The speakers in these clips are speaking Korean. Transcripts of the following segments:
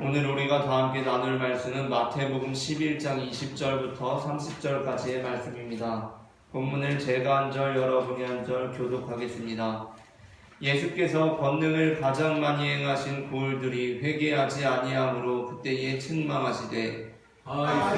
오늘 우리가 다 함께 나눌 말씀은 마태복음 11장 20절부터 30절까지의 말씀입니다. 본문을 제가 한 절, 여러분이 한 절 교독하겠습니다. 예수께서 권능을 가장 많이 행하신 고을들이 회개하지 아니하므로 그때에 책망하시되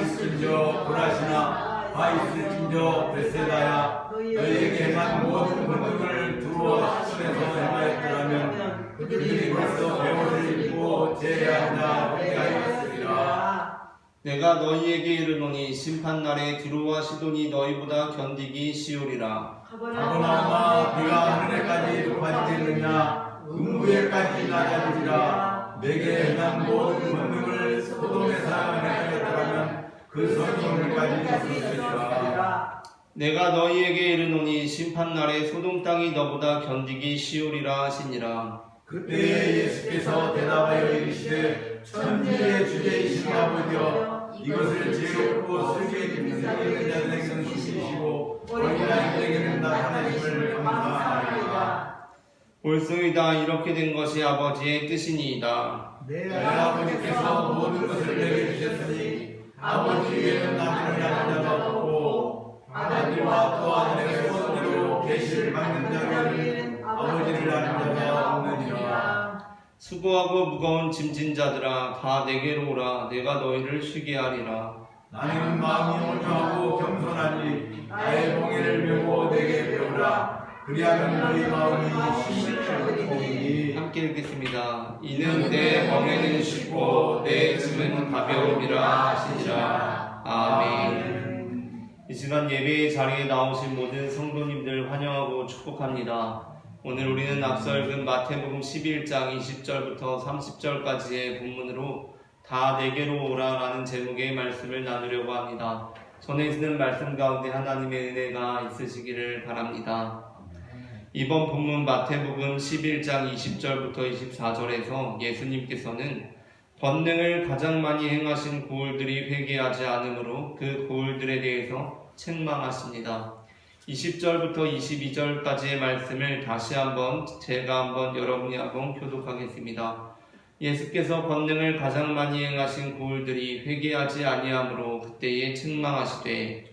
있을진저 고라시나 있을진저 벳세다야 너희에게 행한 모든 권능을 두어 시선에서 행하였더라면 그들이 벌써 배옷을 입고 제하나 회개하였으리라. 내가 너희에게 이르노니 심판날에 두로와 시돈이 너희보다 견디기 쉬우리라. 가버나움아 네가 하늘에까지 높아지겠느냐 음부에까지 낮아지리라. 내게 행한 모든 권능을 소돔에서 행하였더라면 그 성문까지 줬으리라. 내가 너희에게 이르노니 심판날에 소돔 땅이 너보다 견디기 쉬우리라 하시니라. 그때에 예수께서 대답하여 이르시되 천지의 주제이신 아버지여 이것을 지혜롭고 슬기에 깊은 자들에게는 숨기시고 어린아이들에게는 나타내심을 감사하리라. 옳소이다. 이렇게 된 것이 아버지의 뜻이니이다. 내 아버지께서 모든 것을 내게 주셨으니 아버지 위에는 남을 하는 자가 없고 아들과 또 아들의 손으로 계시를 받는 자 위에는 아버지를 아는 자가 없느니라. 수고하고 무거운 짐진 자들아 다 내게로 오라. 내가 너희를 쉬게 하리라. 나는 마음이 온유하고 겸손하니 나의 멍에를 메고 내게 배우라. 그리하면 너희 마음이 쉼을 얻으리니. 함께 읽겠습니다. 이는 내 멍에는 쉽고 내 짐은 가벼움이라 하시니라. 아멘. 이 시간 예배의 자리에 나오신 모든 성도님들 환영하고 축복합니다. 오늘 우리는 앞서 읽은 마태복음 11장 20절부터 30절까지의 본문으로 다 내게로 오라라는 제목의 말씀을 나누려고 합니다. 전해지는 말씀 가운데 하나님의 은혜가 있으시기를 바랍니다. 이번 본문 마태복음 11장 20절부터 24절에서 예수님께서는 권능을 가장 많이 행하신 고을들이 회개하지 않으므로 그 고을들에 대해서 책망하십니다. 20절부터 22절까지의 말씀을 다시 한번 여러분이 한번 교독하겠습니다. 예수께서 권능을 가장 많이 행하신 고을들이 회개하지 아니하므로 그때에 책망하시되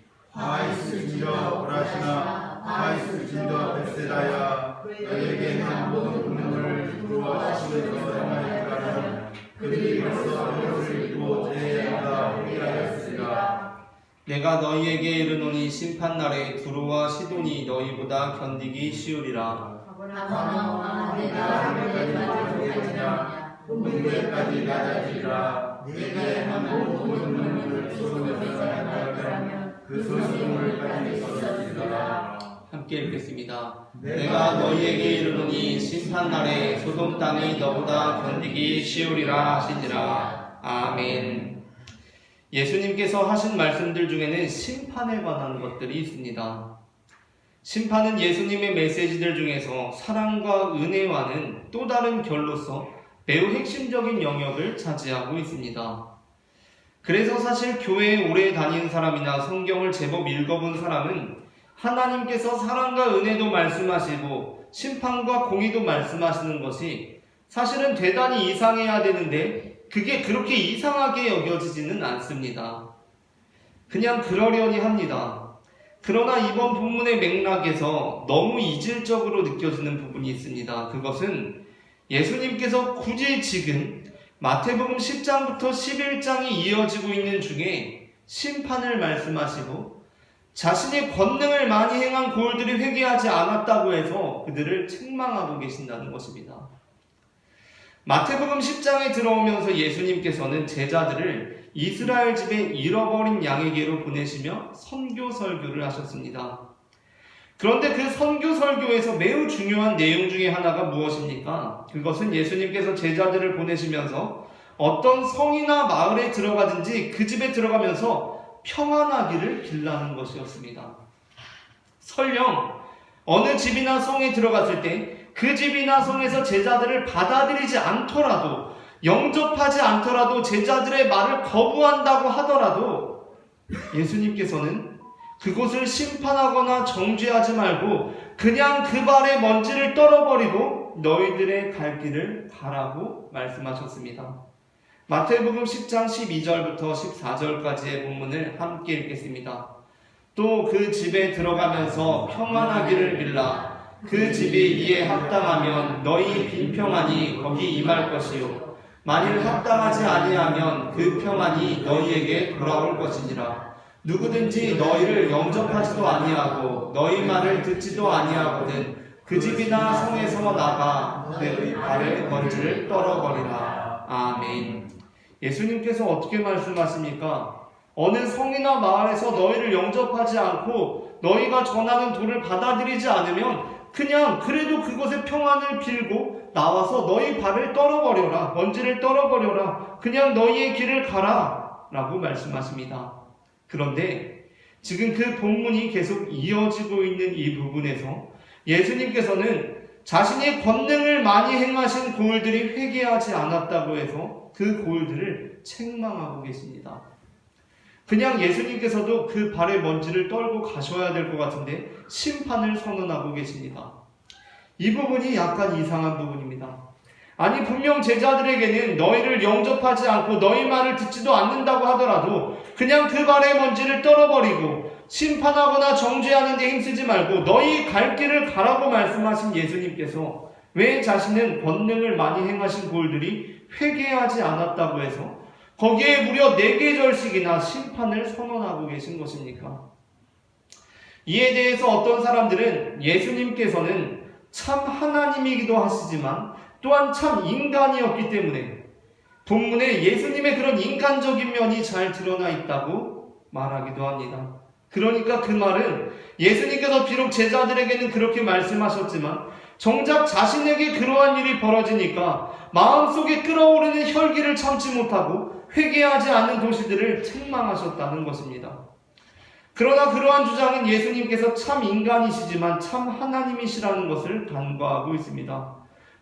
있을진저 고라시나 있을진저 벳세다야 너희에게 행한 모든 권능을 두루와 시선에서 행하였더라면 그들이 벌써 배옷을 입고 제하나 회개하였으리라. 내가 너희에게 이르노니 심판날에 두로와 시돈이 너희보다 견디기 쉬우리라. 가버나움아 네가 하늘까지 높아지겠느냐 음부에까지 낮아지리라. 내게 행한 모든 권능을 소돔에서 행하였더라면 그 소돔을까지 줬으리라. 함께 읽겠습니다. 내가 너희에게 이르노니 심판날에 소돔 땅이 너보다 견디기 쉬우리라 하시니라. 아멘. 예수님께서 하신 말씀들 중에는 심판에 관한 것들이 있습니다. 심판은 예수님의 메시지들 중에서 사랑과 은혜와는 또 다른 결로서 매우 핵심적인 영역을 차지하고 있습니다. 그래서 사실 교회에 오래 다닌 사람이나 성경을 제법 읽어본 사람은 하나님께서 사랑과 은혜도 말씀하시고 심판과 공의도 말씀하시는 것이 사실은 대단히 이상해야 되는데 그게 그렇게 이상하게 여겨지지는 않습니다. 그냥 그러려니 합니다. 그러나 이번 본문의 맥락에서 너무 이질적으로 느껴지는 부분이 있습니다. 그것은 예수님께서 굳이 지금 마태복음 10장부터 11장이 이어지고 있는 중에 심판을 말씀하시고 자신의 권능을 많이 행한 고을들이 회개하지 않았다고 해서 그들을 책망하고 계신다는 것입니다. 마태복음 10장에 들어오면서 예수님께서는 제자들을 이스라엘 집에 잃어버린 양에게로 보내시며 선교 설교를 하셨습니다. 그런데 그 선교 설교에서 매우 중요한 내용 중에 하나가 무엇입니까? 그것은 예수님께서 제자들을 보내시면서 어떤 성이나 마을에 들어가든지 그 집에 들어가면서 평안하기를 빌라는 것이었습니다. 설령 어느 집이나 성에 들어갔을 때 그 집이나 성에서 제자들을 받아들이지 않더라도, 영접하지 않더라도, 제자들의 말을 거부한다고 하더라도 예수님께서는 그곳을 심판하거나 정죄하지 말고 그냥 그 발에 먼지를 떨어버리고 너희들의 갈 길을 가라고 말씀하셨습니다. 마태복음 10장 12절부터 14절까지의 본문을 함께 읽겠습니다. 또 그 집에 들어가면서 평안하기를 빌라. 그 집이 이에 합당하면 너희 빈평안이 거기 임할 것이요 만일 합당하지 아니하면 그 평안이 너희에게 돌아올 것이니라. 누구든지 너희를 영접하지도 아니하고 너희 말을 듣지도 아니하거든 그 집이나 성에서 나가 내 발의 먼지를 떨어버리라. 아멘. 예수님께서 어떻게 말씀하십니까? 어느 성이나 마을에서 너희를 영접하지 않고 너희가 전하는 도를 받아들이지 않으면 그냥 그래도 그곳에 평안을 빌고 나와서 너희 발을 떨어버려라. 먼지를 떨어버려라. 그냥 너희의 길을 가라. 라고 말씀하십니다. 그런데 지금 그 본문이 계속 이어지고 있는 이 부분에서 예수님께서는 자신이 권능을 많이 행하신 고을들이 회개하지 않았다고 해서 그 고을들을 책망하고 계십니다. 그냥 예수님께서도 그 발의 먼지를 떨고 가셔야 될 것 같은데 심판을 선언하고 계십니다. 이 부분이 약간 이상한 부분입니다. 아니 분명 제자들에게는 너희를 영접하지 않고 너희 말을 듣지도 않는다고 하더라도 그냥 그 발의 먼지를 떨어버리고 심판하거나 정죄하는 데 힘쓰지 말고 너희 갈 길을 가라고 말씀하신 예수님께서 왜 자신은 권능을 많이 행하신 고을들이 회개하지 않았다고 해서 거기에 무려 4계절씩이나 심판을 선언하고 계신 것입니까? 이에 대해서 어떤 사람들은 예수님께서는 참 하나님이기도 하시지만 또한 참 인간이었기 때문에 본문에 예수님의 그런 인간적인 면이 잘 드러나 있다고 말하기도 합니다. 그러니까 그 말은 예수님께서 비록 제자들에게는 그렇게 말씀하셨지만 정작 자신에게 그러한 일이 벌어지니까 마음속에 끓어오르는 혈기를 참지 못하고 회개하지 않는 도시들을 책망하셨다는 것입니다. 그러나 그러한 주장은 예수님께서 참 인간이시지만 참 하나님이시라는 것을 간과하고 있습니다.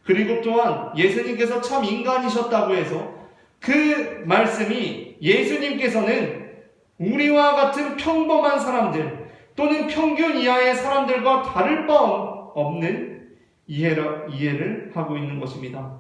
그리고 또한 예수님께서 참 인간이셨다고 해서 그 말씀이 예수님께서는 우리와 같은 평범한 사람들 또는 평균 이하의 사람들과 다를 바 없는 이해를 하고 있는 것입니다.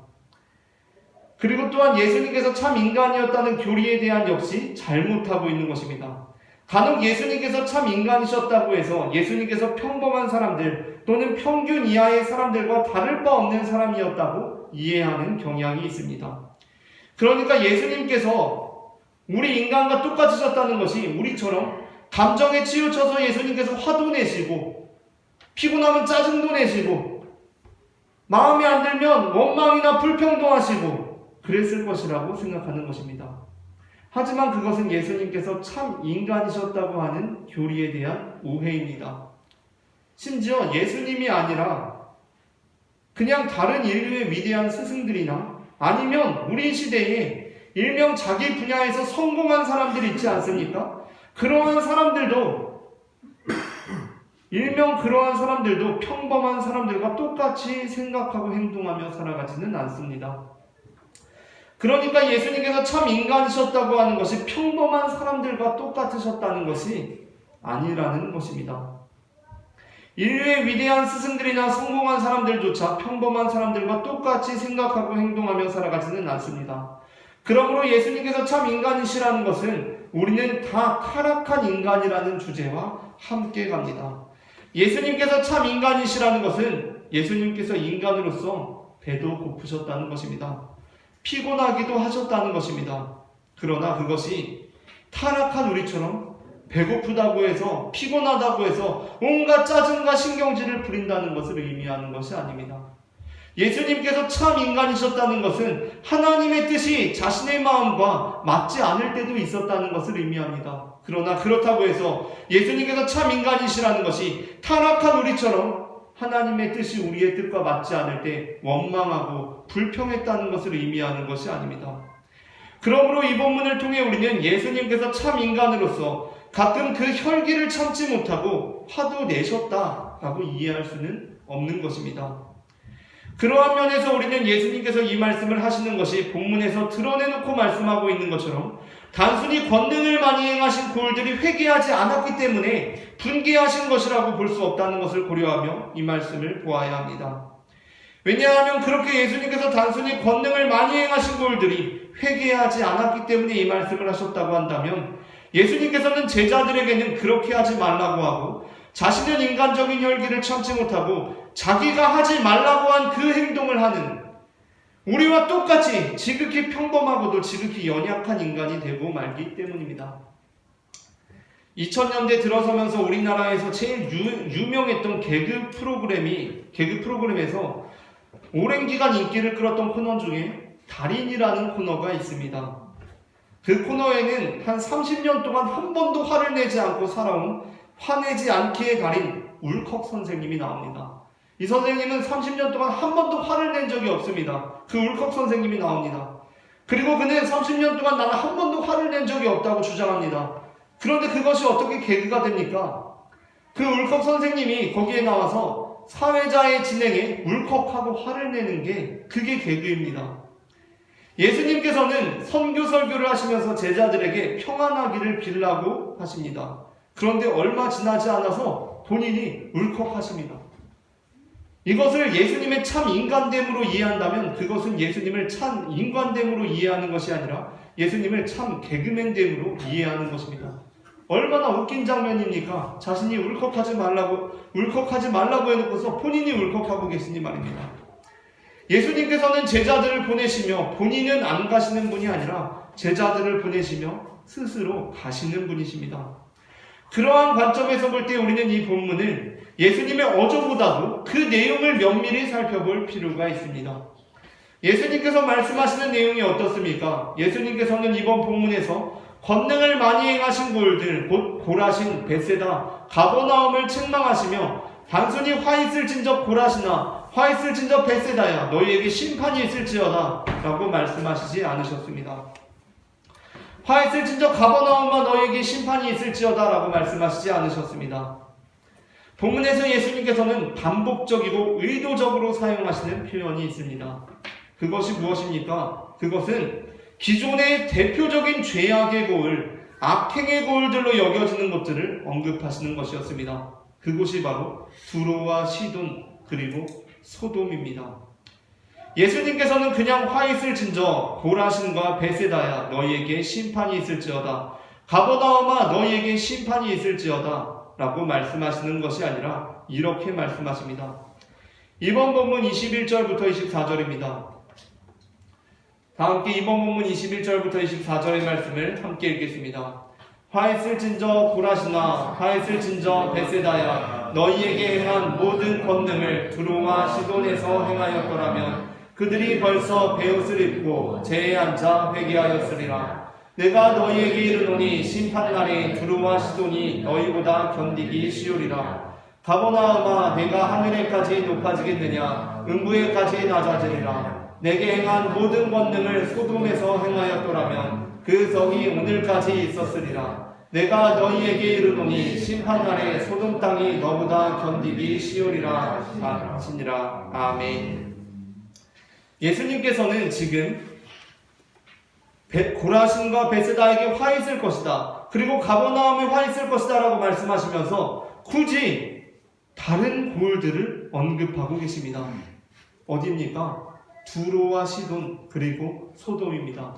그리고 또한 예수님께서 참 인간이었다는 교리에 대한 역시 잘못하고 있는 것입니다. 간혹 예수님께서 참 인간이셨다고 해서 예수님께서 평범한 사람들 또는 평균 이하의 사람들과 다를 바 없는 사람이었다고 이해하는 경향이 있습니다. 그러니까 예수님께서 우리 인간과 똑같으셨다는 것이 우리처럼 감정에 치우쳐서 예수님께서 화도 내시고 피곤하면 짜증도 내시고 마음에 안 들면 원망이나 불평도 하시고 그랬을 것이라고 생각하는 것입니다. 하지만 그것은 예수님께서 참 인간이셨다고 하는 교리에 대한 오해입니다. 심지어 예수님이 아니라 그냥 다른 인류의 위대한 스승들이나 아니면 우리 시대에 일명 자기 분야에서 성공한 사람들이 있지 않습니까? 그러한 사람들도 평범한 사람들과 똑같이 생각하고 행동하며 살아가지는 않습니다. 그러니까 예수님께서 참 인간이셨다고 하는 것이 평범한 사람들과 똑같으셨다는 것이 아니라는 것입니다. 인류의 위대한 스승들이나 성공한 사람들조차 평범한 사람들과 똑같이 생각하고 행동하며 살아가지는 않습니다. 그러므로 예수님께서 참 인간이시라는 것은 우리는 다 타락한 인간이라는 주제와 함께 갑니다. 예수님께서 참 인간이시라는 것은 예수님께서 인간으로서 배도 고프셨다는 것입니다. 피곤하기도 하셨다는 것입니다. 그러나 그것이 타락한 우리처럼 배고프다고 해서 피곤하다고 해서 온갖 짜증과 신경질을 부린다는 것을 의미하는 것이 아닙니다. 예수님께서 참 인간이셨다는 것은 하나님의 뜻이 자신의 마음과 맞지 않을 때도 있었다는 것을 의미합니다. 그러나 그렇다고 해서 예수님께서 참 인간이시라는 것이 타락한 우리처럼 하나님의 뜻이 우리의 뜻과 맞지 않을 때 원망하고 불평했다는 것을 의미하는 것이 아닙니다. 그러므로 이 본문을 통해 우리는 예수님께서 참 인간으로서 가끔 그 혈기를 참지 못하고 화도 내셨다라고 이해할 수는 없는 것입니다. 그러한 면에서 우리는 예수님께서 이 말씀을 하시는 것이 본문에서 드러내놓고 말씀하고 있는 것처럼 단순히 권능을 많이 행하신 고을들이 회개하지 않았기 때문에 분개하신 것이라고 볼 수 없다는 것을 고려하며 이 말씀을 보아야 합니다. 왜냐하면 그렇게 예수님께서 단순히 권능을 많이 행하신 분들이 회개하지 않았기 때문에 이 말씀을 하셨다고 한다면, 예수님께서는 제자들에게는 그렇게 하지 말라고 하고 자신은 인간적인 혈기를 참지 못하고 자기가 하지 말라고 한 그 행동을 하는 우리와 똑같이 지극히 평범하고도 지극히 연약한 인간이 되고 말기 때문입니다. 2000년대 들어서면서 우리나라에서 제일 유명했던 개그 프로그램에서 오랜 기간 인기를 끌었던 코너 중에 달인이라는 코너가 있습니다. 그 코너에는 한 30년 동안 한 번도 화를 내지 않고 살아온 화내지 않기의 달인 울컥 선생님이 나옵니다. 이 선생님은 30년 동안 한 번도 화를 낸 적이 없습니다. 그 울컥 선생님이 나옵니다. 그리고 그는 30년 동안 나는 한 번도 화를 낸 적이 없다고 주장합니다. 그런데 그것이 어떻게 개그가 됩니까? 그 울컥 선생님이 거기에 나와서 사회자의 진행에 울컥하고 화를 내는 게 그게 개그입니다. 예수님께서는 선교 설교를 하시면서 제자들에게 평안하기를 빌라고 하십니다. 그런데 얼마 지나지 않아서 본인이 울컥하십니다. 이것을 예수님의 참 인간됨으로 이해한다면 그것은 예수님을 참 인간됨으로 이해하는 것이 아니라 예수님을 참 개그맨됨으로 이해하는 것입니다. 얼마나 웃긴 장면입니까? 자신이 울컥하지 말라고 해놓고서 본인이 울컥하고 계시니 말입니다. 예수님께서는 제자들을 보내시며 본인은 안 가시는 분이 아니라 제자들을 보내시며 스스로 가시는 분이십니다. 그러한 관점에서 볼 때 우리는 이 본문을 예수님의 어조보다도 그 내용을 면밀히 살펴볼 필요가 있습니다. 예수님께서 말씀하시는 내용이 어떻습니까? 예수님께서는 이번 본문에서 권능을 많이 행하신 골들, 곧 고라신, 벳세다, 가버나움을 책망하시며 단순히 화 있을진저 고라시나 화 있을진저 벳세다야 너희에게 심판이 있을지어다 라고 말씀하시지 않으셨습니다. 화 있을진저 가버나움아 너희에게 심판이 있을지어다 라고 말씀하시지 않으셨습니다. 본문에서 예수님께서는 반복적이고 의도적으로 사용하시는 표현이 있습니다. 그것이 무엇입니까? 그것은 기존의 대표적인 죄악의 고을, 악행의 고을들로 여겨지는 것들을 언급하시는 것이었습니다. 그곳이 바로 두로와 시돈 그리고 소돔입니다. 예수님께서는 그냥 화 있을진저 고라신과 벳세다야 너희에게 심판이 있을지어다, 가버나움아 너희에게 심판이 있을지어다 라고 말씀하시는 것이 아니라 이렇게 말씀하십니다. 이번 본문 21절부터 24절입니다. 다 함께 이번 본문 21절부터 24절의 말씀을 함께 읽겠습니다. 화 있을진저 고라시나 화 있을진저 벳세다야 너희에게 행한 모든 권능을 두로와 시돈에서 행하였더라면 그들이 벌써 베옷을 입고 제에 앉아 회개하였으리라. 내가 너희에게 이르노니 심판날에 두로와 시돈이 너희보다 견디기 쉬우리라. 가버나움아 내가 하늘에까지 높아지겠느냐 음부에까지 낮아지리라. 내게 행한 모든 권능을 소돔에서 행하였더라면 그 성이 오늘까지 있었으리라. 내가 너희에게 이르노니 심판날에 소돔 땅이 너보다 견디기 쉬우리라 하시니라. 아멘. 예수님께서는 지금 고라신과 벳세다에게 화 있을 것이다, 그리고 가버나움에 화 있을 것이다 라고 말씀하시면서 굳이 다른 고을들을 언급하고 계십니다. 어디입니까? 두로와 시돈 그리고 소돔입니다.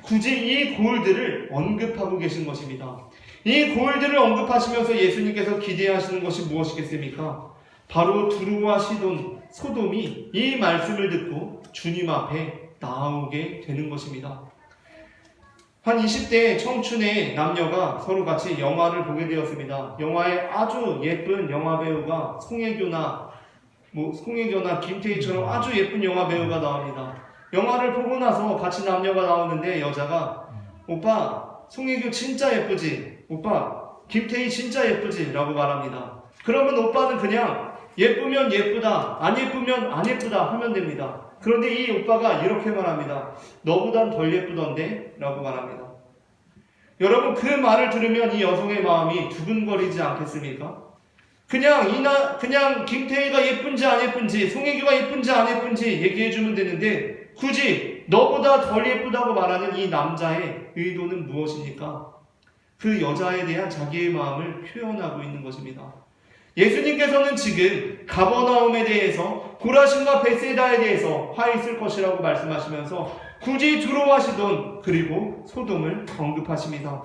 굳이 이 고을들을 언급하고 계신 것입니다. 이 고을들을 언급하시면서 예수님께서 기대하시는 것이 무엇이겠습니까? 바로 두로와 시돈, 소돔이 이 말씀을 듣고 주님 앞에 나오게 되는 것입니다. 한 20대 청춘의 남녀가 서로 같이 영화를 보게 되었습니다. 영화에 아주 예쁜 영화배우가 송혜교나 김태희처럼 아주 예쁜 영화배우가 나옵니다. 영화를 보고 나서 같이 남녀가 나오는데 여자가 오빠 송혜교 진짜 예쁘지? 오빠 김태희 진짜 예쁘지? 라고 말합니다. 그러면 오빠는 그냥 예쁘면 예쁘다, 안 예쁘면 안 예쁘다 하면 됩니다. 그런데 이 오빠가 이렇게 말합니다. 너보단 덜 예쁘던데? 라고 말합니다. 여러분, 그 말을 들으면 이 여성의 마음이 두근거리지 않겠습니까? 그냥 김태희가 예쁜지 안 예쁜지, 송혜교가 예쁜지 안 예쁜지 얘기해주면 되는데 굳이 너보다 덜 예쁘다고 말하는 이 남자의 의도는 무엇입니까? 그 여자에 대한 자기의 마음을 표현하고 있는 것입니다. 예수님께서는 지금 가버나움에 대해서 고라신과 베세다에 대해서 화 있을 것이라고 말씀하시면서 굳이 두로와 시돈 그리고 소돔을 언급하십니다.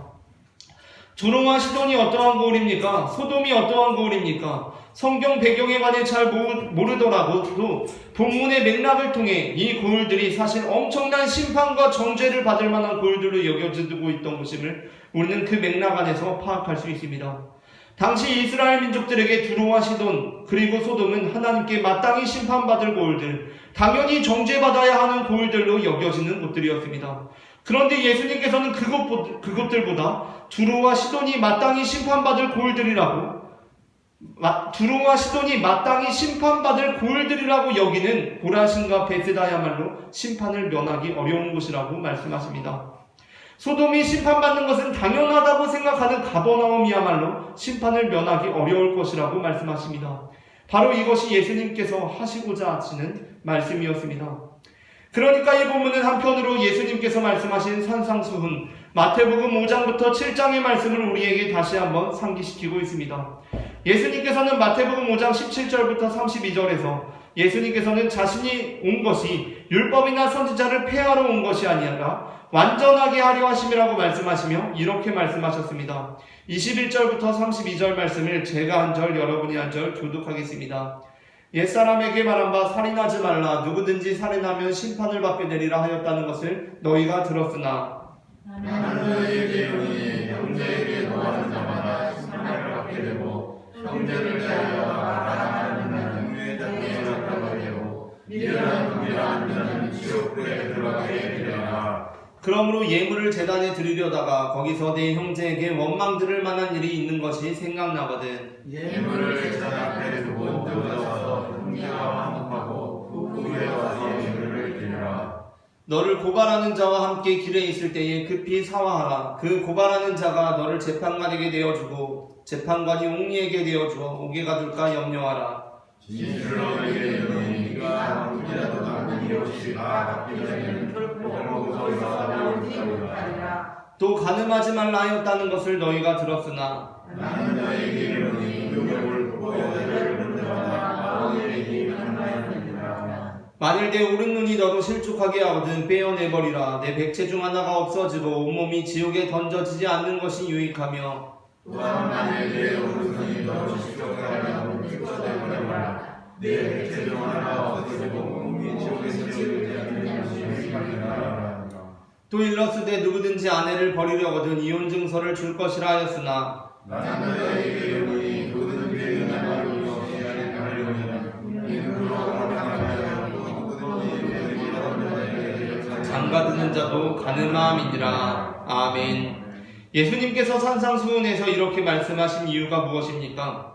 두로와 시돈이 어떠한 고을입니까? 소돔이 어떠한 고을입니까? 성경 배경에 관해 잘 모르더라도 본문의 맥락을 통해 이 고을들이 사실 엄청난 심판과 정죄를 받을 만한 고을들로 여겨지고 있던 것임을 우리는 그 맥락 안에서 파악할 수 있습니다. 당시 이스라엘 민족들에게 두로와 시돈 그리고 소돔은 하나님께 마땅히 심판받을 고을들, 당연히 정죄받아야 하는 고을들로 여겨지는 곳들이었습니다. 그런데 예수님께서는 그것들보다 두로와 시돈이 마땅히 심판받을 고을들이라고 여기는 고라신과 베세다야말로 심판을 면하기 어려운 곳이라고 말씀하십니다. 소돔이 심판받는 것은 당연하다고 생각하는 가버나움이야말로 심판을 면하기 어려울 것이라고 말씀하십니다. 바로 이것이 예수님께서 하시고자 하시는 말씀이었습니다. 그러니까 이 본문은 한편으로 예수님께서 말씀하신 산상수훈 마태복음 5장부터 7장의 말씀을 우리에게 다시 한번 상기시키고 있습니다. 예수님께서는 마태복음 5장 17절부터 32절에서 예수님께서는 자신이 온 것이 율법이나 선지자를 폐하러 온 것이 아니라 완전하게 하려 하심이라고 말씀하시며 이렇게 말씀하셨습니다. 21절부터 32절 말씀을 제가 한 절 여러분이 한 절 교독하겠습니다. 옛사람에게 말한 바 살인하지 말라. 누구든지 살인하면 심판을 받게 되리라 하였다는 것을 너희가 들었으나 나는 너희에게 이르노니 형제에게 노하는 자마다 심판을 받게 되고 형제를 대하여 말하는 자는 공유의 자리에 들어가게 되고 미련한 놈이라 하는 자는 지옥불에 들어가게 되리라. 그러므로 예물을 제단에 드리려다가 거기서 내 형제에게 원망 들을 만한 일이 있는 것이 생각나거든. 예물을 제단 앞에 두고 모여서 형제와 화목하고 그 후에 와서 예물을 드리라. 너를 고발하는 자와 함께 길에 있을 때에 급히 사화하라. 그 고발하는 자가 너를 재판관에게 내어주고 재판관이 옹리에게 내어주어 옥에 가둘까 염려하라. 진실로 너희에게 이르노니 네가 아무리라도 남는 이웃이 다 갚기 전에는 복을 먹어서 싸우고 있다리라. 또 가늠하지 말라 하였다는 것을 너희가 들었으나 나는 너희에게 이르노니 욕을 보고 여자를 부를 때마다 아버지에게 하나였느니라. 만일 내 오른 눈이 너로 실족하게 하거든 빼어내버리라. 내 백체 중 하나가 없어지고 온몸이 지옥에 던져지지 않는 것이 유익하며 또한 만일 내 오른손이 너로 실족하면 찢어내버려라. 내 백체 중 하나가 없어지고 몸이 지옥에 던져지지 않는 것이 유익하니라. 또 일러스되 누구든지 아내를 버리려거든 이혼 증서를 줄 것이라 하였으나 나는 너희에게 이르노니 누구든지 내 말로 없이 하려면 이는 그로 하나님을 누구든지 장가드는 자도 가늠함이니라. 아멘. 예수님께서 산상수훈에서 이렇게 말씀하신 이유가 무엇입니까?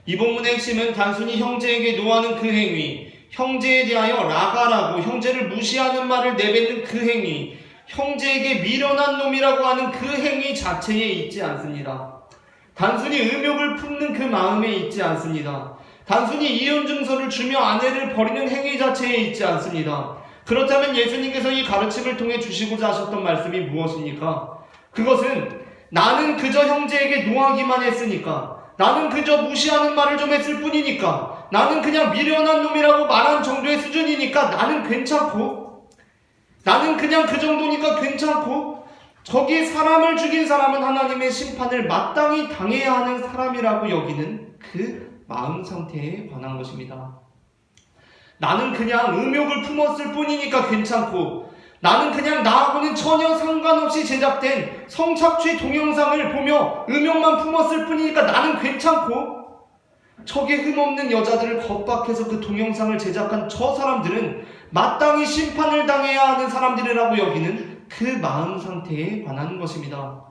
이 본문의 핵심은 단순히 형제에게 노하는 그 행위, 형제에 대하여 라가라고 형제를 무시하는 말을 내뱉는 그 행위, 형제에게 미련한 놈이라고 하는 그 행위 자체에 있지 않습니다. 단순히 음욕을 품는 그 마음에 있지 않습니다. 단순히 이혼 증서를 주며 아내를 버리는 행위 자체에 있지 않습니다. 그렇다면 예수님께서 이 가르침을 통해 주시고자 하셨던 말씀이 무엇입니까? 그것은 나는 그저 형제에게 노하기만 했으니까, 나는 그저 무시하는 말을 좀 했을 뿐이니까, 나는 그냥 미련한 놈이라고 말한 정도의 수준이니까 나는 괜찮고, 나는 그냥 그 정도니까 괜찮고, 저기 사람을 죽인 사람은 하나님의 심판을 마땅히 당해야 하는 사람이라고 여기는 그 마음 상태에 관한 것입니다. 나는 그냥 음욕을 품었을 뿐이니까 괜찮고, 나는 그냥 나하고는 전혀 상관없이 제작된 성착취 동영상을 보며 음욕만 품었을 뿐이니까 나는 괜찮고, 척에 흠없는 여자들을 겁박해서 그 동영상을 제작한 저 사람들은 마땅히 심판을 당해야 하는 사람들이라고 여기는 그 마음 상태에 관한 것입니다.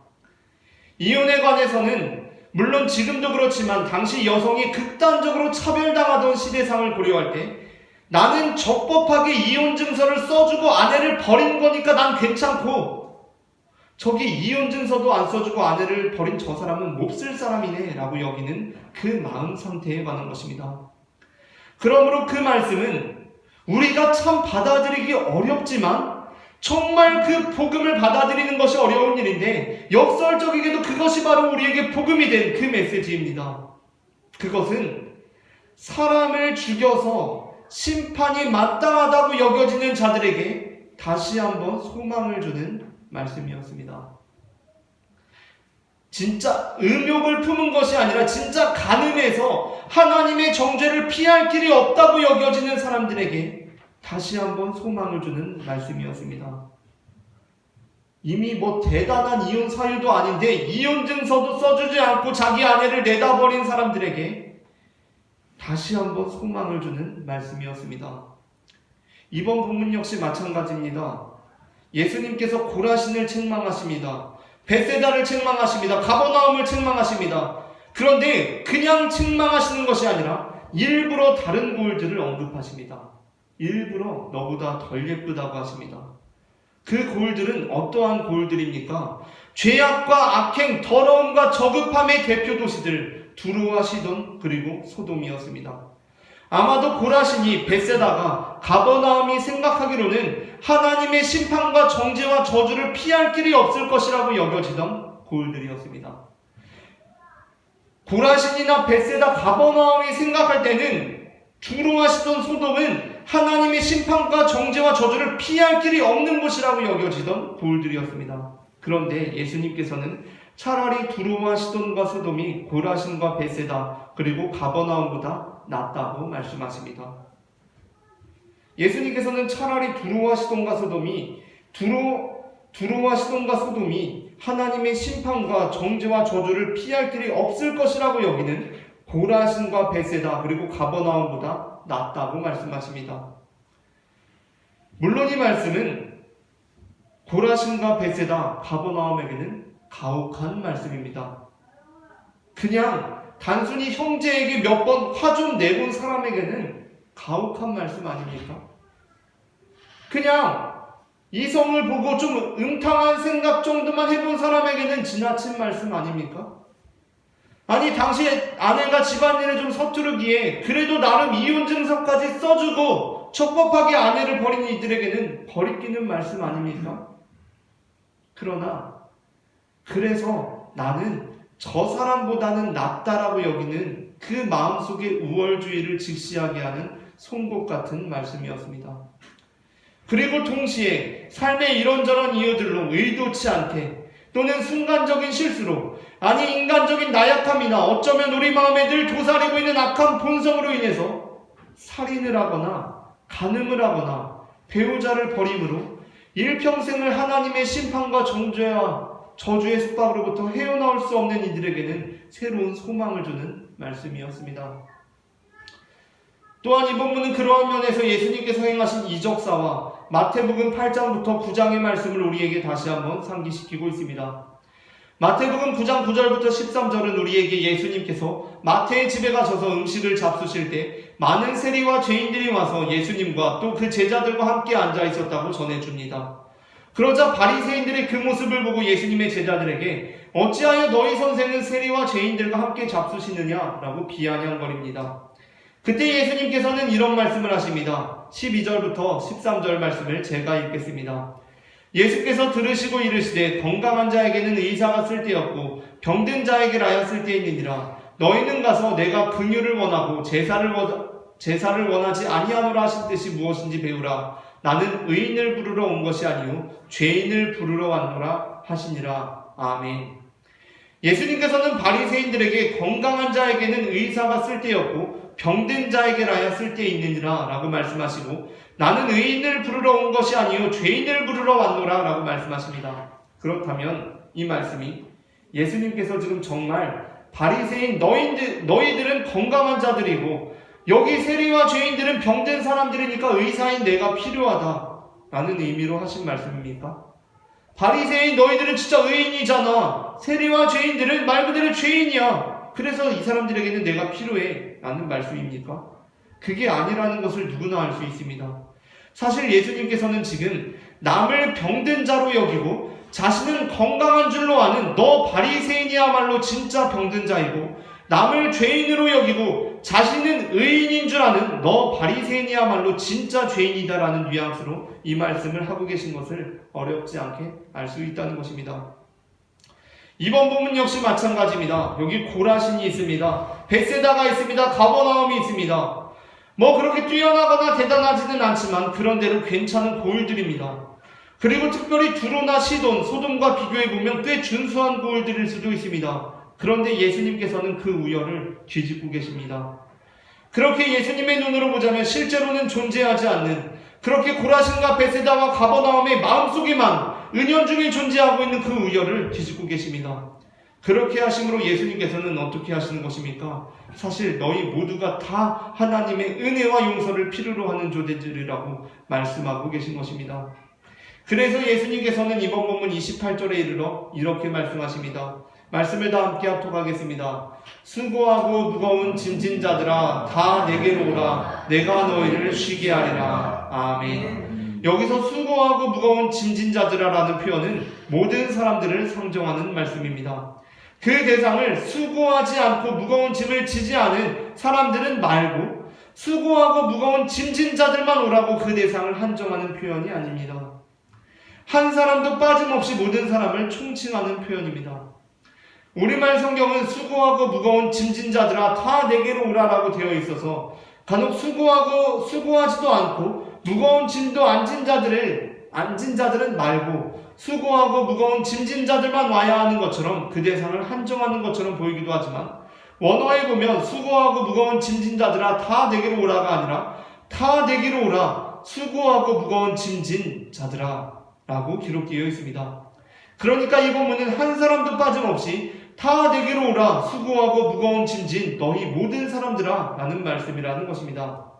이혼에 관해서는 물론 지금도 그렇지만 당시 여성이 극단적으로 차별당하던 시대상을 고려할 때 나는 적법하게 이혼 증서를 써주고 아내를 버린 거니까 난 괜찮고, 저기 이혼 증서도 안 써주고 아내를 버린 저 사람은 몹쓸 사람이네 라고 여기는 그 마음 상태에 관한 것입니다. 그러므로 그 말씀은 우리가 참 받아들이기 어렵지만 정말 그 복음을 받아들이는 것이 어려운 일인데 역설적이게도 그것이 바로 우리에게 복음이 된 그 메시지입니다. 그것은 사람을 죽여서 심판이 마땅하다고 여겨지는 자들에게 다시 한번 소망을 주는 말씀이었습니다. 진짜 음욕을 품은 것이 아니라 진짜 가늠해서 하나님의 정죄를 피할 길이 없다고 여겨지는 사람들에게 다시 한번 소망을 주는 말씀이었습니다. 이미 대단한 이혼 사유도 아닌데 이혼 증서도 써주지 않고 자기 아내를 내다버린 사람들에게 다시 한번 소망을 주는 말씀이었습니다. 이번 본문 역시 마찬가지입니다. 예수님께서 고라신을 책망하십니다. 벳세다를 책망하십니다. 가버나움을 책망하십니다. 그런데 그냥 책망하시는 것이 아니라 일부러 다른 고을들을 언급하십니다. 일부러 너보다 덜 예쁘다고 하십니다. 그 고을들은 어떠한 고을들입니까? 죄악과 악행, 더러움과 저급함의 대표 도시들 두로와 시돈 그리고 소돔이었습니다. 아마도 고라신이 벳세다가 가버나움이 생각하기로는 하나님의 심판과 정죄와 저주를 피할 길이 없을 것이라고 여겨지던 고을들이었습니다. 고라신이나 벳세다, 가버나움이 생각할 때는 두로와 시돈, 소돔은 하나님의 심판과 정죄와 저주를 피할 길이 없는 곳이라고 여겨지던 고을들이었습니다. 그런데 예수님께서는 차라리 두로와 시돈과 소돔이 고라신과 벳세다 그리고 가버나움보다 낫다고 말씀하십니다. 예수님께서는 차라리 두로와 시돈과 소돔이 하나님의 심판과 정죄와 저주를 피할 길이 없을 것이라고 여기는 고라신과 벳세다 그리고 가버나움보다 낫다고 말씀하십니다. 물론 이 말씀은 고라신과 벳세다, 가버나움에게는 가혹한 말씀입니다. 그냥 단순히 형제에게 몇 번 화 좀 내본 사람에게는 가혹한 말씀 아닙니까? 그냥 이성을 보고 좀 음탕한 생각 정도만 해본 사람에게는 지나친 말씀 아닙니까? 아니 당시 아내가 집안일을 좀 서투르기에 그래도 나름 이혼 증서까지 써주고 적법하게 아내를 버린 이들에게는 버리끼는 말씀 아닙니까? 그러나 그래서 나는 저 사람보다는 낫다라고 여기는 그 마음속의 우월주의를 직시하게 하는 송곳 같은 말씀이었습니다. 그리고 동시에 삶의 이런저런 이유들로 의도치 않게 또는 순간적인 실수로 아니 인간적인 나약함이나 어쩌면 우리 마음에 늘 도사리고 있는 악한 본성으로 인해서 살인을 하거나 간음을 하거나 배우자를 버림으로 일평생을 하나님의 심판과 정죄와 저주의 속박으로부터 헤어나올 수 없는 이들에게는 새로운 소망을 주는 말씀이었습니다. 또한 이 본문은 그러한 면에서 예수님께서 행하신 이적사와 마태복음 8장부터 9장의 말씀을 우리에게 다시 한번 상기시키고 있습니다. 마태복음 9장 9절부터 13절은 우리에게 예수님께서 마태의 집에 가셔서 음식을 잡수실 때 많은 세리와 죄인들이 와서 예수님과 또 그 제자들과 함께 앉아 있었다고 전해줍니다. 그러자 바리새인들의 그 모습을 보고 예수님의 제자들에게 어찌하여 너희 선생은 세리와 죄인들과 함께 잡수시느냐 라고 비아냥거립니다. 그때 예수님께서는 이런 말씀을 하십니다. 12절부터 13절 말씀을 제가 읽겠습니다. 예수께서 들으시고 이르시되 건강한 자에게는 의사가 쓸데없고 병든 자에게라야 쓸데있느니라. 너희는 가서 내가 긍휼을 원하고 제사를 원하지 아니하노라 하신 뜻이 무엇인지 배우라. 나는 의인을 부르러 온 것이 아니요 죄인을 부르러 왔노라 하시니라. 아멘. 예수님께서는 바리새인들에게 건강한 자에게는 의사가 쓸데없고 병든 자에게라야 쓸데있느니라 라고 말씀하시고 나는 의인을 부르러 온 것이 아니요 죄인을 부르러 왔노라 라고 말씀하십니다. 그렇다면 이 말씀이 예수님께서 지금 정말 바리새인 너희들은 건강한 자들이고 여기 세리와 죄인들은 병든 사람들이니까 의사인 내가 필요하다 라는 의미로 하신 말씀입니까? 바리새인 너희들은 진짜 의인이잖아. 세리와 죄인들은 말 그대로 죄인이야. 그래서 이 사람들에게는 내가 필요해 라는 말씀입니까? 그게 아니라는 것을 누구나 알 수 있습니다. 사실 예수님께서는 지금 남을 병든 자로 여기고 자신은 건강한 줄로 아는 너 바리새인이야말로 진짜 병든 자이고 남을 죄인으로 여기고 자신은 의인인 줄 아는 너 바리새인이야말로 진짜 죄인이다라는 뉘앙스로 이 말씀을 하고 계신 것을 어렵지 않게 알 수 있다는 것입니다. 이번 부분 역시 마찬가지입니다. 여기 고라신이 있습니다. 벳세다가 있습니다. 가버나움이 있습니다. 뭐 그렇게 뛰어나거나 대단하지는 않지만 그런대로 괜찮은 고을들입니다. 그리고 특별히 두로나 시돈, 소돔과 비교해보면 꽤 준수한 고을들일 수도 있습니다. 그런데 예수님께서는 그 우열을 뒤집고 계십니다. 그렇게 예수님의 눈으로 보자면 실제로는 존재하지 않는, 그렇게 고라신과 벳세다와 가버나움의 마음속에만 은연중에 존재하고 있는 그 우열을 뒤집고 계십니다. 그렇게 하심으로 예수님께서는 어떻게 하시는 것입니까? 사실 너희 모두가 다 하나님의 은혜와 용서를 필요로 하는 존재들이라고 말씀하고 계신 것입니다. 그래서 예수님께서는 이번 본문 28절에 이르러 이렇게 말씀하십니다. 말씀을 다 함께 합독하겠습니다. 수고하고 무거운 짐진 자들아 다 내게로 오라. 내가 너희를 쉬게 하리라. 아멘. 여기서 수고하고 무거운 짐진 자들아라는 표현은 모든 사람들을 상정하는 말씀입니다. 그 대상을 수고하지 않고 무거운 짐을 지지 않은 사람들은 말고 수고하고 무거운 짐진 자들만 오라고 그 대상을 한정하는 표현이 아닙니다. 한 사람도 빠짐없이 모든 사람을 총칭하는 표현입니다. 우리말 성경은 수고하고 무거운 짐진 자들아 다 내게로 오라라고 되어 있어서 간혹 수고하지도 않고 무거운 짐도 안진 자들은 말고 수고하고 무거운 짐진 자들만 와야 하는 것처럼 그 대상을 한정하는 것처럼 보이기도 하지만 원어에 보면 수고하고 무거운 짐진 자들아 다 내게로 오라가 아니라 다 내게로 오라 수고하고 무거운 짐진 자들아 라고 기록되어 있습니다. 그러니까 이 본문은 한 사람도 빠짐없이 다 내게로 오라 수고하고 무거운 짐진 너희 모든 사람들아 라는 말씀이라는 것입니다.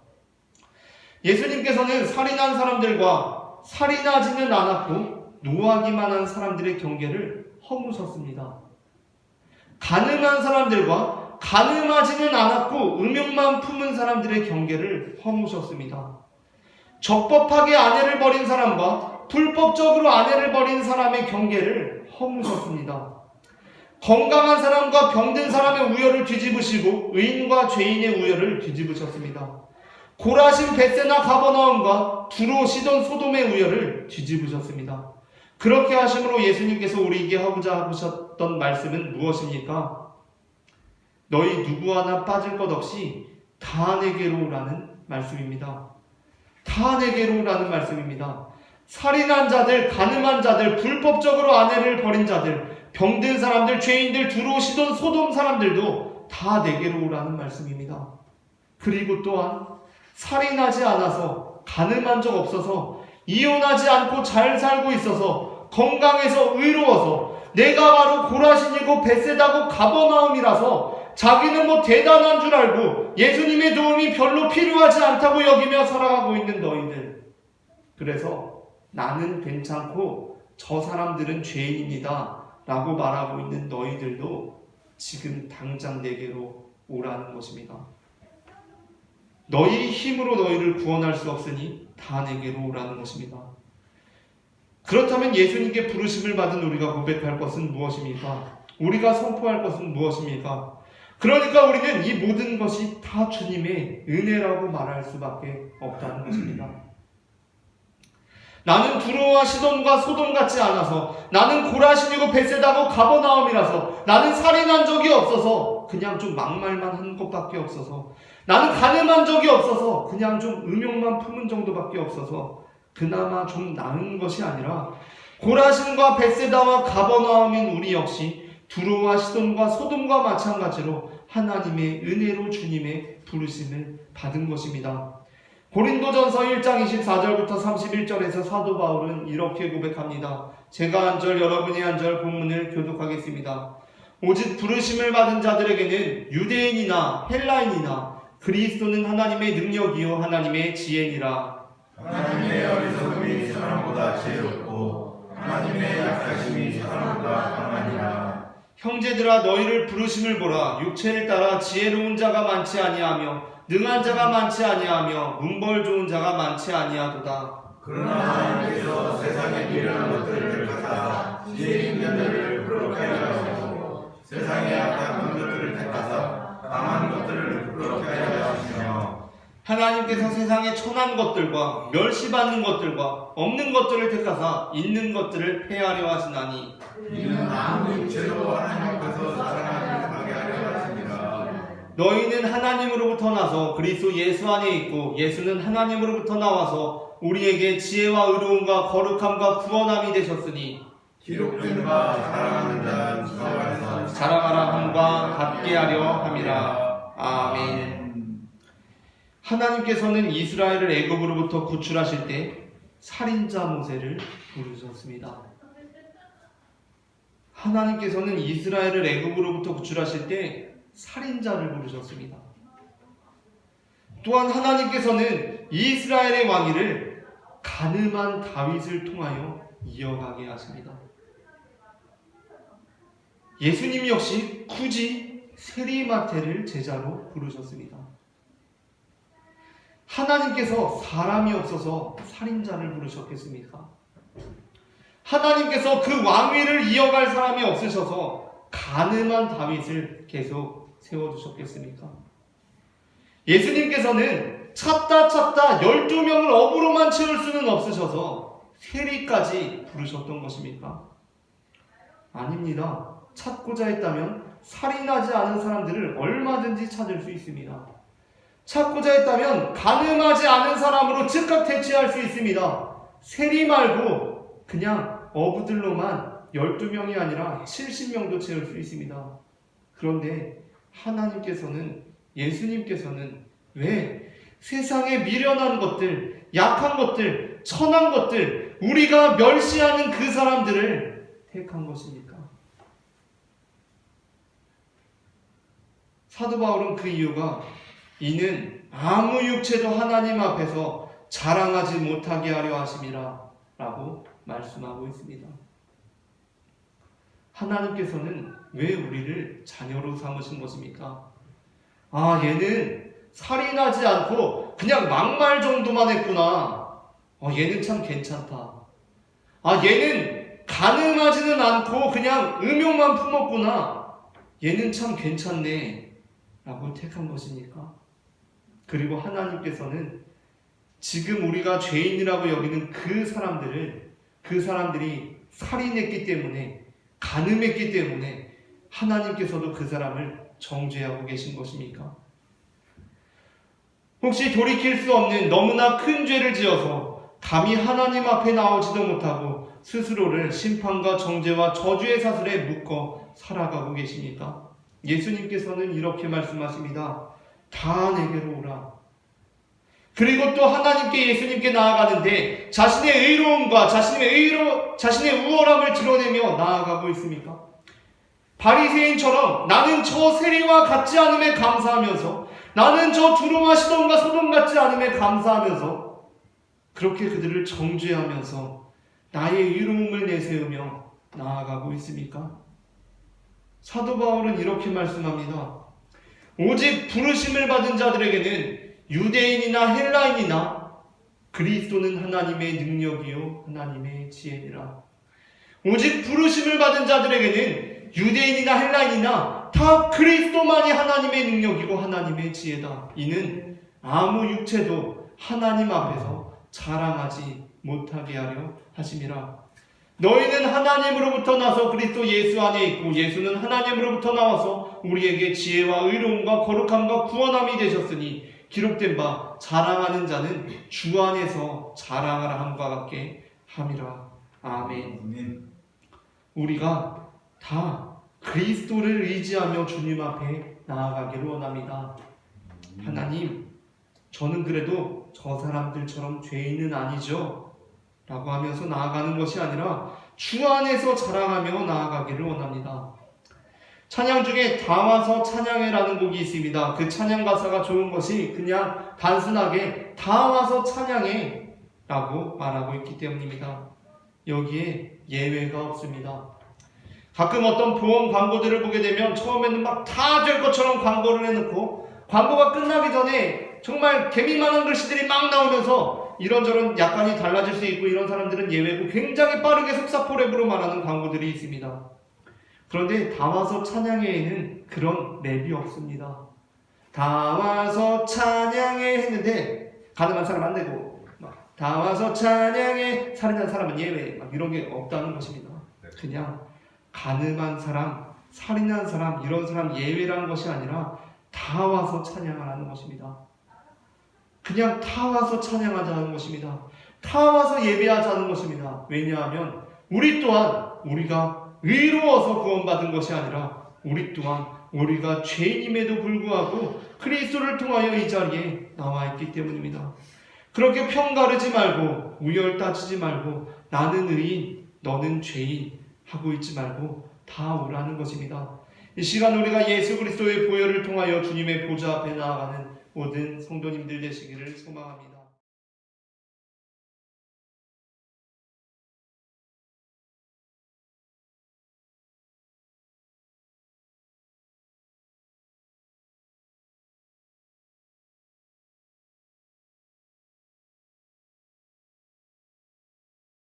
예수님께서는 살인한 사람들과 살인하지는 않았고 노하기만 한 사람들의 경계를 허무셨습니다. 가늠한 사람들과 가늠하지는 않았고 음욕만 품은 사람들의 경계를 허무셨습니다. 적법하게 아내를 버린 사람과 불법적으로 아내를 버린 사람의 경계를 허무셨습니다. 건강한 사람과 병든 사람의 우열을 뒤집으시고 의인과 죄인의 우열을 뒤집으셨습니다. 고라신 벳세나 가버나움과 두로 시돈 소돔의 우열을 뒤집으셨습니다. 그렇게 하심으로 예수님께서 우리에게 하고자 하셨던 말씀은 무엇입니까? 너희 누구 하나 빠질 것 없이 다 내게로 오라는 말씀입니다. 다 내게로 오라는 말씀입니다. 살인한 자들, 가늠한 자들, 불법적으로 아내를 버린 자들, 병든 사람들, 죄인들, 두로 시돈 소돔 사람들도 다 내게로 오라는 말씀입니다. 그리고 또한 살인하지 않아서, 가늠한 적 없어서, 이혼하지 않고 잘 살고 있어서, 건강해서 의로워서, 내가 바로 고라신이고 벳세다고 가버나움이라서 자기는 뭐 대단한 줄 알고 예수님의 도움이 별로 필요하지 않다고 여기며 살아가고 있는 너희들. 그래서 나는 괜찮고 저 사람들은 죄인입니다 라고 말하고 있는 너희들도 지금 당장 내게로 오라는 것입니다. 너희 힘으로 너희를 구원할 수 없으니 다 내게로 오라는 것입니다. 그렇다면 예수님께 부르심을 받은 우리가 고백할 것은 무엇입니까? 우리가 선포할 것은 무엇입니까? 그러니까 우리는 이 모든 것이 다 주님의 은혜라고 말할 수밖에 없다는 것입니다. 나는 두로와 시돈과 소돔 같지 않아서, 나는 고라신이고 벳세다고 가버나움이라서, 나는 살인한 적이 없어서 그냥 좀 막말만 한 것밖에 없어서, 나는 가늠한 적이 없어서 그냥 좀 음욕만 품은 정도밖에 없어서 그나마 좀 나은 것이 아니라 고라신과 벳세다와 가버나움인 우리 역시 두로와 시돈과 소돔과 마찬가지로 하나님의 은혜로 주님의 부르심을 받은 것입니다. 고린도전서 1장 24절부터 31절에서 사도 바울은 이렇게 고백합니다. 제가 한 절 여러분이 한 절 본문을 교독하겠습니다. 오직 부르심을 받은 자들에게는 유대인이나 헬라인이나 그리스도는 하나님의 능력이요 하나님의 지혜니라. 하나님의 어리석음이 사람보다 지혜롭고 하나님의 약하심이 사람보다 강하니라. 형제들아 너희를 부르심을 보라. 육체를 따라 지혜로운 자가 많지 아니하며 능한 자가 많지 아니하며 문벌 좋은 자가 많지 아니하도다. 그러나 하나님께서 세상에 미련한 것들을 택하사 지혜 있는 자를 부끄럽게 하려 하시고 세상에 악한 것들을 택하사 강한 것들을 부끄럽게 하려 하시며 하나님께서 세상에 세상의 천한 것들과 멸시받는 것들과 없는 것들을 택하사 있는 것들을 폐하려 하시나니 이는 아무 육체도 하나님 앞에서 자랑하지 못하게 하려 하십니다. 너희는 하나님으로부터 나서 그리스도 예수 안에 있고 예수는 하나님으로부터 나와서 우리에게 지혜와 의로움과 거룩함과 구원함이 되셨으니 기록된 바 사랑하는 자 주 안에서 자랑하라 함과 같게 하려 함이라. 아멘. 하나님께서는 이스라엘을 애굽으로부터 구출하실 때 살인자 모세를 부르셨습니다. 하나님께서는 이스라엘을 애굽으로부터 구출하실 때 살인자를 부르셨습니다. 또한 하나님께서는 이스라엘의 왕위를 가늠한 다윗을 통하여 이어가게 하십니다. 예수님 역시 굳이 세리마태를 제자로 부르셨습니다. 하나님께서 사람이 없어서 살인자를 부르셨겠습니까? 하나님께서 그 왕위를 이어갈 사람이 없으셔서 가늠한 다윗을 계속 세워두셨겠습니까? 예수님께서는 찾다 12명을 업으로만 채울 수는 없으셔서 세리까지 부르셨던 것입니까? 아닙니다. 찾고자 했다면 살인하지 않은 사람들을 얼마든지 찾을 수 있습니다. 찾고자 했다면 가늠하지 않은 사람으로 즉각 대체할 수 있습니다. 세리 말고 그냥 어부들로만 12명이 아니라 70명도 채울 수 있습니다. 그런데 하나님께서는, 예수님께서는 왜 세상에 미련한 것들, 약한 것들, 천한 것들, 우리가 멸시하는 그 사람들을 택한 것입니까? 사도 바울은 그 이유가 이는 아무 육체도 하나님 앞에서 자랑하지 못하게 하려 하심이라 라고 말씀하고 있습니다. 하나님께서는 왜 우리를 자녀로 삼으신 것입니까? 얘는 살인하지 않고 그냥 막말 정도만 했구나. 얘는 참 괜찮다. 얘는 가늠하지는 않고 그냥 음욕만 품었구나. 얘는 참 괜찮네. 라고 택한 것입니까? 그리고 하나님께서는 지금 우리가 죄인이라고 여기는 그 사람들이 살인했기 때문에, 간음했기 때문에 하나님께서도 그 사람을 정죄하고 계신 것입니까? 혹시 돌이킬 수 없는 너무나 큰 죄를 지어서 감히 하나님 앞에 나오지도 못하고 스스로를 심판과 정죄와 저주의 사슬에 묶어 살아가고 계십니까? 예수님께서는 이렇게 말씀하십니다. 다 내게로 오라. 그리고 또 하나님께, 예수님께 나아가는데 자신의 의로움과 자신의 우월함을 드러내며 나아가고 있습니까? 바리새인처럼 나는 저 세리와 같지 않음에 감사하면서, 나는 저 두루마 시돈과 소돔 같지 않음에 감사하면서 그렇게 그들을 정죄하면서 나의 의로움을 내세우며 나아가고 있습니까? 사도 바울은 이렇게 말씀합니다. 오직 부르심을 받은 자들에게는 유대인이나 헬라인이나 그리스도는 하나님의 능력이요 하나님의 지혜니라. 오직 부르심을 받은 자들에게는 유대인이나 헬라인이나 다 그리스도만이 하나님의 능력이고 하나님의 지혜다. 이는 아무 육체도 하나님 앞에서 자랑하지 못하게 하려 하심이라. 너희는 하나님으로부터 나서 그리스도 예수 안에 있고 예수는 하나님으로부터 나와서 우리에게 지혜와 의로움과 거룩함과 구원함이 되셨으니 기록된 바 자랑하는 자는 주 안에서 자랑하라 함과 같게 함이라. 아멘. 우리가 다 그리스도를 의지하며 주님 앞에 나아가기를 원합니다. 하나님, 저는 그래도 저 사람들처럼 죄인은 아니죠 라고 하면서 나아가는 것이 아니라 주 안에서 자랑하며 나아가기를 원합니다. 찬양 중에 다 와서 찬양해라는 곡이 있습니다. 그 찬양 가사가 좋은 것이 그냥 단순하게 다 와서 찬양해 라고 말하고 있기 때문입니다. 여기에 예외가 없습니다. 가끔 어떤 보험 광고들을 보게 되면 처음에는 막 다 될 것처럼 광고를 해놓고 광고가 끝나기 전에 정말 개미만한 글씨들이 막 나오면서 이런저런 약관이 달라질 수 있고 이런 사람들은 예외고 굉장히 빠르게 속사포 랩으로 말하는 광고들이 있습니다. 그런데 다 와서 찬양해에는 그런 랩이 없습니다. 다 와서 찬양해 했는데 가늠한 사람 안 되고 막 다 와서 찬양해 살인한 사람은 예외 막 이런 게 없다는 것입니다. 그냥 가늠한 사람, 살인한 사람 이런 사람 예외라는 것이 아니라 다 와서 찬양하라는 것입니다. 그냥 다 와서 찬양하자는 것입니다. 다 와서 예배하자는 것입니다. 왜냐하면 우리 또한 우리가 의로워서 구원받은 것이 아니라 우리 또한 우리가 죄인임에도 불구하고 그리스도를 통하여 이 자리에 나와 있기 때문입니다. 그렇게 편가르지 말고 우열 따지지 말고 나는 의인 너는 죄인 하고 있지 말고 다 오라는 것입니다. 이 시간 우리가 예수 그리스도의 보혈을 통하여 주님의 보좌 앞에 나아가는 모든 성도님들 되시기를 소망합니다.